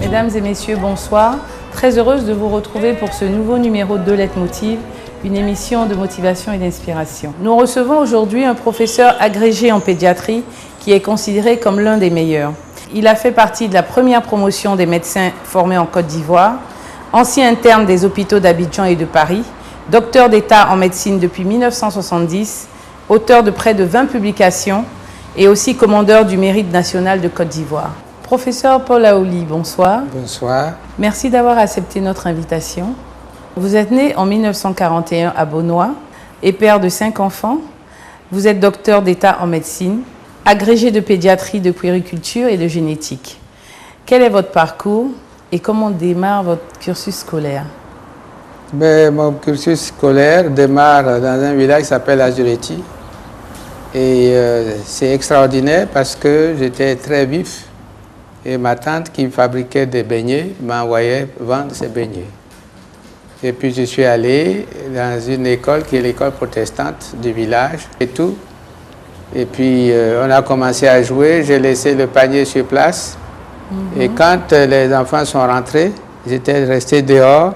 Mesdames et messieurs, bonsoir. Très heureuse de vous retrouver pour ce nouveau numéro de Leitmotiv, une émission de motivation et d'inspiration. Nous recevons aujourd'hui un professeur agrégé en pédiatrie qui est considéré comme l'un des meilleurs. Il a fait partie de la première promotion des médecins formés en Côte d'Ivoire, ancien interne des hôpitaux d'Abidjan et de Paris, docteur d'État en médecine depuis 1970, auteur de près de 20 publications et aussi commandeur du mérite national de Côte d'Ivoire. Professeur Paul Aouli, bonsoir. Bonsoir. Merci d'avoir accepté notre invitation. Vous êtes né en 1941 à Beaunois et père de 5 enfants. Vous êtes docteur d'État en médecine, agrégé de pédiatrie, de puériculture et de génétique. Quel est votre parcours et comment démarre votre cursus scolaire? Mon cursus scolaire démarre dans un village qui s'appelle Azureti. Et c'est extraordinaire parce que j'étais très vif. Et ma tante qui fabriquait des beignets m'envoyait vendre ses beignets. Et puis je suis allé dans une école qui est l'école protestante du village et tout. Et puis on a commencé à jouer, j'ai laissé le panier sur place. Et quand les enfants sont rentrés, j'étais resté dehors.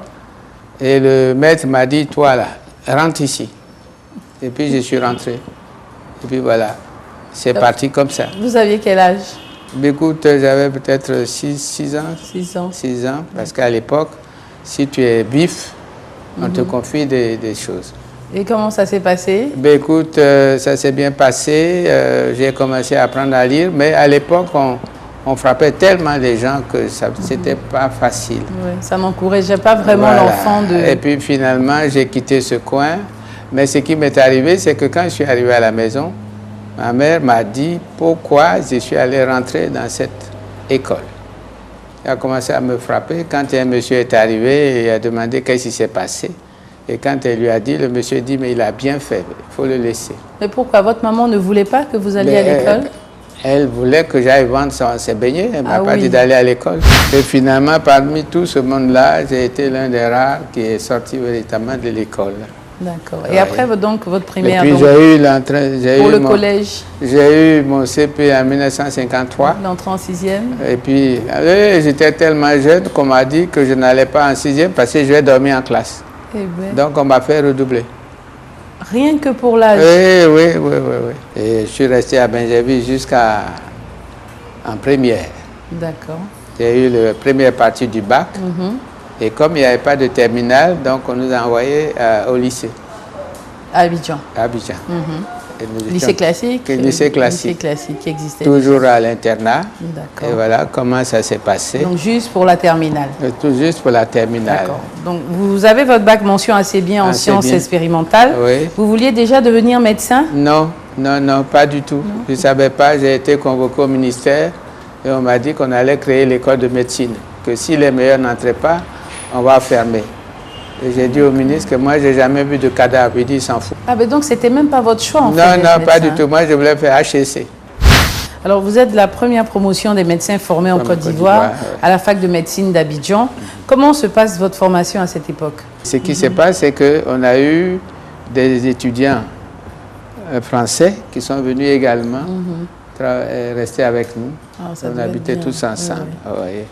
Et le maître m'a dit, toi là, rentre ici. Et puis je suis rentré. Et puis voilà, c'est parti comme ça. Vous aviez quel âge? Écoute, j'avais peut-être 6 ans. 6 ans. 6 ans, parce qu'à l'époque, si tu es vif, on te confie des choses. Et comment ça s'est passé? Écoute, ça s'est bien passé. J'ai commencé à apprendre à lire, mais à l'époque, on frappait tellement les gens que c'était pas facile. Oui, ça n'encourageait pas vraiment l'enfant de... Et puis finalement, j'ai quitté ce coin. Mais ce qui m'est arrivé, c'est que quand je suis arrivé à la maison, ma mère m'a dit pourquoi je suis allé rentrer dans cette école. Elle a commencé à me frapper. Quand un monsieur est arrivé, il a demandé qu'est-ce qui s'est passé. Et quand elle lui a dit, le monsieur dit, mais il a bien fait, il faut le laisser. Mais pourquoi? Votre maman ne voulait pas que vous alliez à l'école? Elle voulait que j'aille vendre ses beignets. Elle ne m'a pas dit d'aller à l'école. Et finalement, parmi tout ce monde-là, j'ai été l'un des rares qui est sorti véritablement de l'école. D'accord. Et après, donc, votre primaire... Et puis, j'ai eu l'entrée... Pour le collège? J'ai eu mon CP en 1953. L'entrée en 6e? Et puis, j'étais tellement jeune qu'on m'a dit que je n'allais pas en 6e parce que je vais dormir en classe. Donc, on m'a fait redoubler. Rien que pour l'âge? Oui. Et je suis resté à Benjerville jusqu'en première. D'accord. J'ai eu la première partie du bac. Et comme il n'y avait pas de terminale, donc on nous a envoyés au lycée. À Abidjan? À Abidjan. Lycée classique? Lycée classique. Lycée classique qui existait. Toujours à l'internat. D'accord. Et voilà comment ça s'est passé. Donc juste pour la terminale? Tout juste pour la terminale. D'accord. Donc vous avez votre bac mention assez bien en sciences expérimentales. Oui. Vous vouliez déjà devenir médecin? Non, pas du tout. Non. Je ne savais pas, j'ai été convoqué au ministère et on m'a dit qu'on allait créer l'école de médecine. Que si les meilleurs n'entraient pas, on va fermer. Et j'ai dit au ministre que moi, je n'ai jamais vu de cadavre. Il dit, il s'en fout. Ah, mais donc, ce n'était même pas votre choix, en fait, Non, pas du tout. Moi, je voulais faire HEC. Alors, vous êtes de la première promotion des médecins formés en Côte d'Ivoire, à la fac de médecine d'Abidjan. Comment se passe votre formation à cette époque? Ce qui se passe, c'est qu'on a eu des étudiants français qui sont venus également rester avec nous. On habitait tous ensemble. Oui.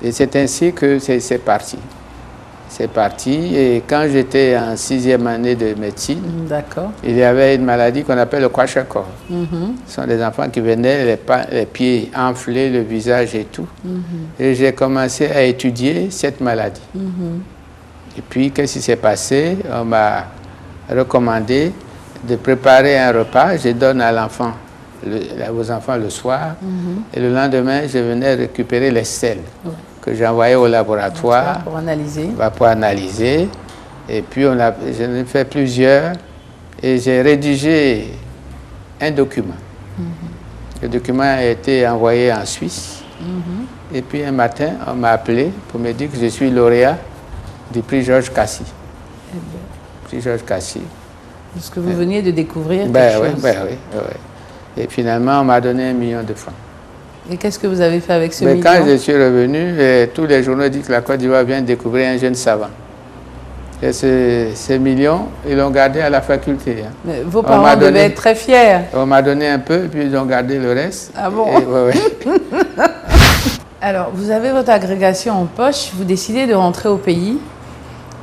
Et c'est ainsi que c'est parti. C'est parti. Et quand j'étais en 6e année de médecine, il y avait une maladie qu'on appelle le kwashiorkor. Ce sont des enfants qui venaient les pieds enflés, le visage et tout. Et j'ai commencé à étudier cette maladie. Et puis, qu'est-ce qui s'est passé? On m'a recommandé de préparer un repas. Je donne à l'enfant, aux enfants le soir. Et le lendemain, je venais récupérer les selles. Que j'envoyais au laboratoire pour analyser. Pour analyser. Et puis, j'en ai fait plusieurs et j'ai rédigé un document. Le document a été envoyé en Suisse. Et puis, un matin, on m'a appelé pour me dire que je suis lauréat du prix Georges Cassis. Prix Georges Cassis. Ce que vous veniez de découvrir. Oui. Et finalement, on m'a donné 1 million de francs. Et qu'est-ce que vous avez fait avec ce million? million? Quand je suis revenu, tous les journaux disent que la Côte d'Ivoire vient de découvrir un jeune savant. Et ces millions, ils l'ont gardé à la faculté. Hein. Mais vos parents devaient être très fiers. On m'a donné un peu, puis ils ont gardé le reste. Ah bon? Alors, vous avez votre agrégation en poche, vous décidez de rentrer au pays.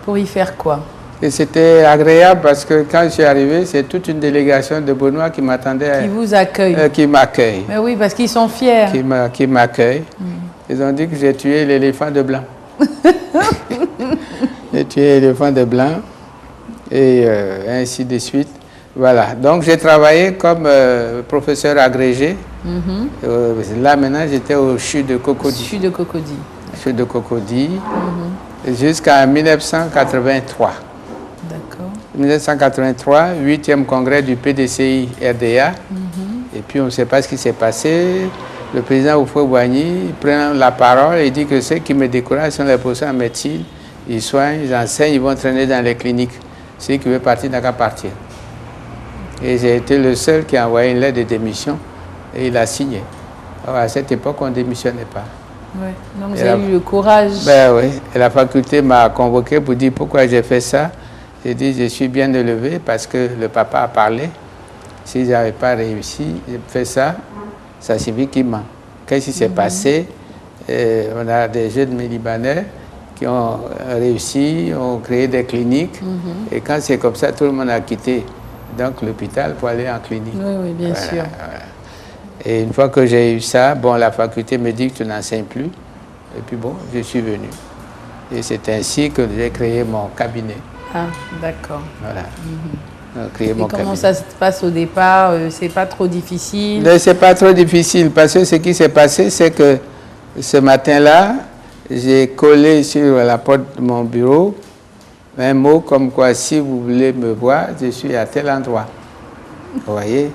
Pour y faire quoi? Et c'était agréable parce que quand je suis arrivé, c'est toute une délégation de Benoît qui m'attendait. Qui vous accueille. Qui m'accueille. Mais oui, parce qu'ils sont fiers. Qui m'accueille. Ils ont dit que j'ai tué l'éléphant de blanc. J'ai tué l'éléphant de blanc et ainsi de suite. Voilà. Donc j'ai travaillé comme professeur agrégé. Là maintenant j'étais au CHU de Cocody. CHU de Cocody. CHU de Cocody. Jusqu'en 1983. D'accord. 1983, 8e congrès du PDCI RDA. Et puis on ne sait pas ce qui s'est passé. Le président Houphouët-Boigny prend la parole et dit que ceux qui me découragent sont les professeurs en médecine. Ils soignent, ils enseignent, ils vont traîner dans les cliniques. Celui qui veut partir n'a qu'à partir. Et j'ai été le seul qui a envoyé une lettre de démission et il a signé. Alors à cette époque, on ne démissionnait pas. Oui. Donc vous avez eu le courage. Ben oui. Et la faculté m'a convoqué pour dire pourquoi j'ai fait ça. J'ai dit je suis bien élevé parce que le papa a parlé. Si je n'avais pas réussi, j'ai fait ça, ça signifie qu'il ment. Qu'est-ce qui s'est passé? On a des jeunes Libanais qui ont réussi, ont créé des cliniques. Et quand c'est comme ça, tout le monde a quitté donc l'hôpital pour aller en clinique. Oui, oui, bien sûr. Voilà. Et une fois que j'ai eu ça, bon, la faculté me dit que tu n'enseignes plus. Et puis bon, je suis venu. Et c'est ainsi que j'ai créé mon cabinet. Ah, d'accord. Voilà. Et comment ça se passe au départ? C'est pas trop difficile? C'est pas trop difficile parce que ce qui s'est passé, c'est que ce matin-là, j'ai collé sur la porte de mon bureau un mot comme quoi, si vous voulez me voir, je suis à tel endroit. Vous voyez?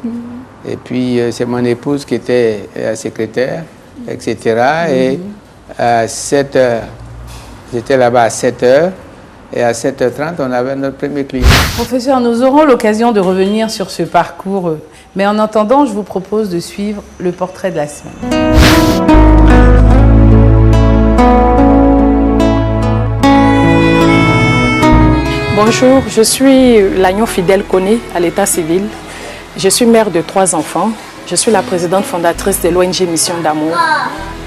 Et puis, c'est mon épouse qui était la secrétaire, etc. Et à 7 h, j'étais là-bas à 7 h. Et à 7h30, on avait notre premier client. Professeur, nous aurons l'occasion de revenir sur ce parcours. Mais en attendant, je vous propose de suivre le portrait de la semaine. Bonjour, je suis Lagnon Fidèle Koné à l'état civil. Je suis mère de 3 enfants. Je suis la présidente fondatrice de l'ONG Mission d'Amour,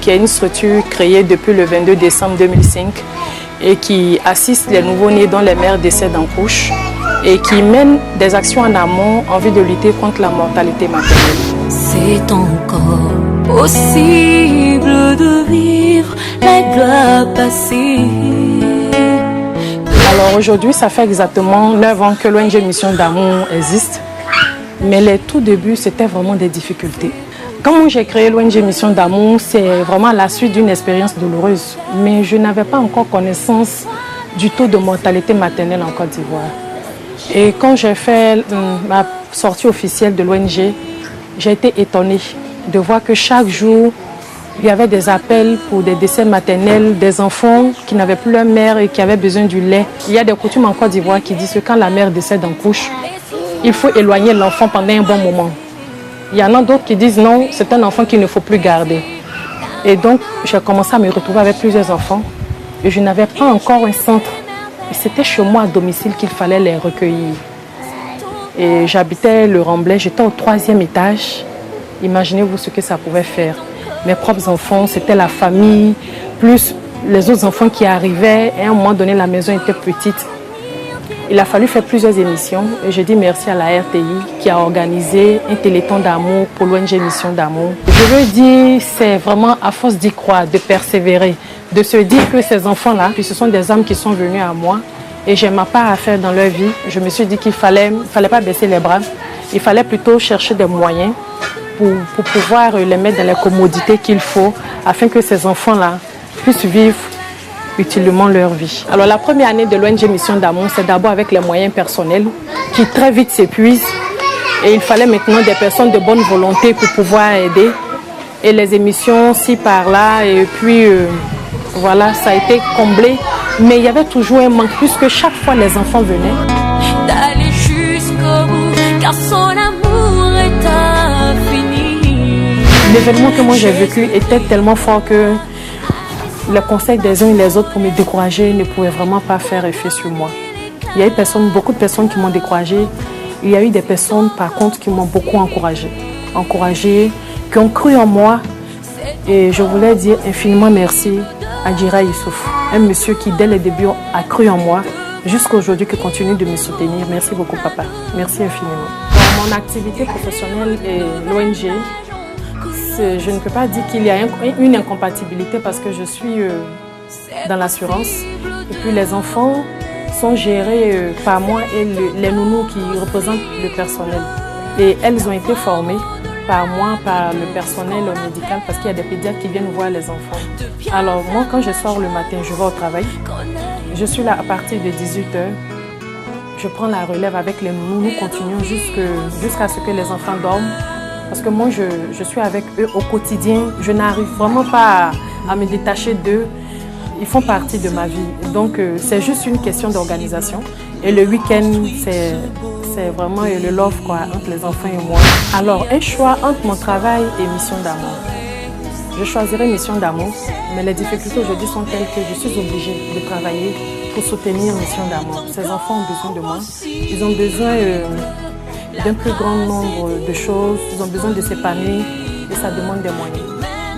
qui est une structure créée depuis le 22 décembre 2005 et qui assiste les nouveau-nés dont les mères décèdent en couche et qui mène des actions en amont en vue de lutter contre la mortalité maternelle. C'est encore possible de vivre la gloire passée. Alors aujourd'hui, ça fait exactement 9 ans que l'ONG Mission d'Amour existe. Mais les tout débuts, c'était vraiment des difficultés. Quand j'ai créé l'ONG Mission d'Amour, c'est vraiment la suite d'une expérience douloureuse. Mais je n'avais pas encore connaissance du taux de mortalité maternelle en Côte d'Ivoire. Et quand j'ai fait ma sortie officielle de l'ONG, j'ai été étonnée de voir que chaque jour, il y avait des appels pour des décès maternels, des enfants qui n'avaient plus leur mère et qui avaient besoin du lait. Il y a des coutumes en Côte d'Ivoire qui disent que quand la mère décède en couche, il faut éloigner l'enfant pendant un bon moment. Il y en a d'autres qui disent non, c'est un enfant qu'il ne faut plus garder. Et donc, j'ai commencé à me retrouver avec plusieurs enfants et je n'avais pas encore un centre. Et c'était chez moi à domicile qu'il fallait les recueillir. Et j'habitais le Remblai, j'étais au 3e étage. Imaginez-vous ce que ça pouvait faire. Mes propres enfants, c'était la famille, plus les autres enfants qui arrivaient. Et à un moment donné, la maison était petite. Il a fallu faire plusieurs émissions et je dis merci à la RTI qui a organisé un téléthon d'amour pour l'ONG Mission d'Amour. Je veux dire, c'est vraiment à force d'y croire, de persévérer, de se dire que ces enfants-là, puis ce sont des âmes qui sont venues à moi et j'ai ma part à faire dans leur vie. Je me suis dit qu'il fallait pas baisser les bras, il fallait plutôt chercher des moyens pour pouvoir les mettre dans les commodités qu'il faut afin que ces enfants-là puissent vivre utilement leur vie. Alors la première année de l'ONG Mission d'Amour, c'est d'abord avec les moyens personnels qui très vite s'épuisent et il fallait maintenant des personnes de bonne volonté pour pouvoir aider et les émissions ci par là et puis voilà, ça a été comblé mais il y avait toujours un manque puisque chaque fois les enfants venaient. D'aller jusqu'au bout car son amour est infini. l'événement que moi j'ai vécu était tellement fort que le conseil des uns et des autres pour me décourager ne pouvait vraiment pas faire effet sur moi. Il y a eu beaucoup de personnes qui m'ont découragé. Il y a eu des personnes par contre qui m'ont beaucoup encouragé, qui ont cru en moi. Et je voulais dire infiniment merci à Djira Youssouf, un monsieur qui dès le début a cru en moi, jusqu'à aujourd'hui qui continue de me soutenir. Merci beaucoup papa, merci infiniment. Dans mon activité professionnelle et l'ONG, je ne peux pas dire qu'il y a une incompatibilité parce que je suis dans l'assurance et puis les enfants sont gérés par moi et les nounous qui représentent le personnel. Et elles ont été formées par moi, par le personnel médical parce qu'il y a des pédiatres qui viennent voir les enfants. Alors moi quand je sors le matin, je vais au travail. Je suis là à partir de 18h. Je prends la relève avec les nounous, nous continuons jusqu'à ce que les enfants dorment. Parce que moi, je suis avec eux au quotidien. Je n'arrive vraiment pas à me détacher d'eux. Ils font partie de ma vie. Donc, c'est juste une question d'organisation. Et le week-end, c'est vraiment le love quoi, entre les enfants et moi. Alors, un choix entre mon travail et Mission d'amour. Je choisirai Mission d'amour, mais les difficultés aujourd'hui sont telles que je suis obligée de travailler pour soutenir Mission d'amour. Ces enfants ont besoin de moi. Ils ont besoin d'un plus grand nombre de choses, ils ont besoin de s'épanouir et ça demande des moyens.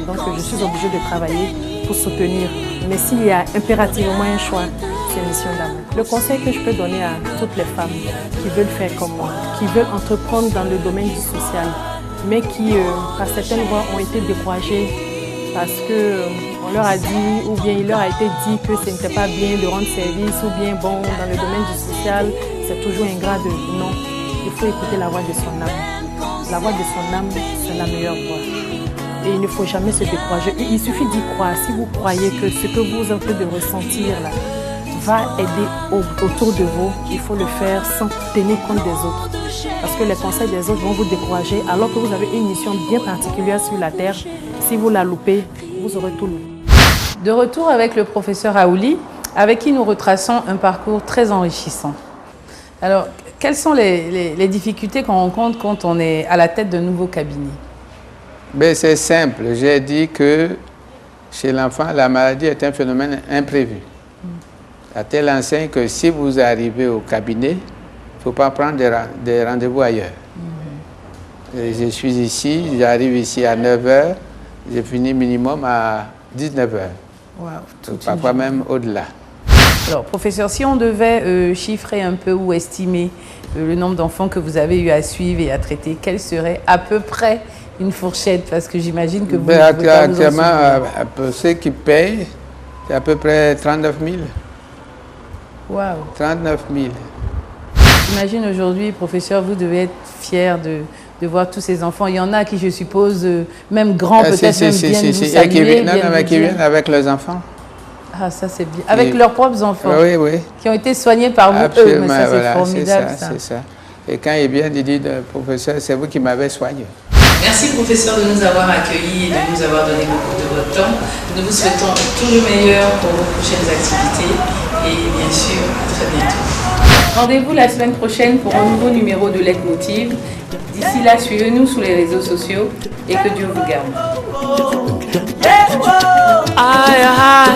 Donc je suis obligée de travailler pour soutenir. Mais s'il y a impérativement un choix, c'est Mission d'amour. Le conseil que je peux donner à toutes les femmes qui veulent faire comme moi, qui veulent entreprendre dans le domaine du social, mais qui, par certaines voies, ont été découragées parce qu'on leur a dit, ou bien il leur a été dit que ce n'était pas bien de rendre service, ou bien bon, dans le domaine du social, c'est toujours ingrat de non. Il faut écouter la voix de son âme. La voix de son âme, c'est la meilleure voix. Et il ne faut jamais se décourager. Il suffit d'y croire. Si vous croyez que ce que vous êtes en train de ressentir là va aider autour de vous, il faut le faire sans tenir compte des autres. Parce que les conseils des autres vont vous décourager alors que vous avez une mission bien particulière sur la terre. Si vous la loupez, vous aurez tout loupé. De retour avec le professeur Aouli, avec qui nous retraçons un parcours très enrichissant. Alors, quelles sont les difficultés qu'on rencontre quand on est à la tête d'un nouveau cabinet? C'est simple. J'ai dit que chez l'enfant, la maladie est un phénomène imprévu. À telle enseigne que si vous arrivez au cabinet, il ne faut pas prendre des rendez-vous ailleurs. Et je suis ici, j'arrive ici à 9h, j'ai fini minimum à 19h. Wow, parfois même au-delà. Alors, professeur, si on devait chiffrer un peu ou estimer le nombre d'enfants que vous avez eu à suivre et à traiter, quelle serait à peu près une fourchette? Parce que j'imagine que vous... Actuellement, ceux qui payent, c'est à peu près 39 000. Wow. 39 000. J'imagine aujourd'hui, professeur, vous devez être fier de voir tous ces enfants. Il y en a qui, je suppose, même grands, peut-être même viennent vous saluer. Qui viennent avec leurs enfants. Ah, ça c'est bien. Avec leurs propres enfants. Oui, oui. Qui ont été soignés par vous. Absolument, Mais ça, c'est voilà, formidable. C'est ça. Et quand ils viennent, ils disent, professeur, c'est vous qui m'avez soigné. Merci, professeur, de nous avoir accueillis et de nous avoir donné beaucoup de votre temps. Nous vous souhaitons tout le meilleur pour vos prochaines activités et bien sûr, à très bientôt. Rendez-vous la semaine prochaine pour un nouveau numéro de Leitmotiv. D'ici là, suivez-nous sur les réseaux sociaux et que Dieu vous garde. Ay, ay, ay.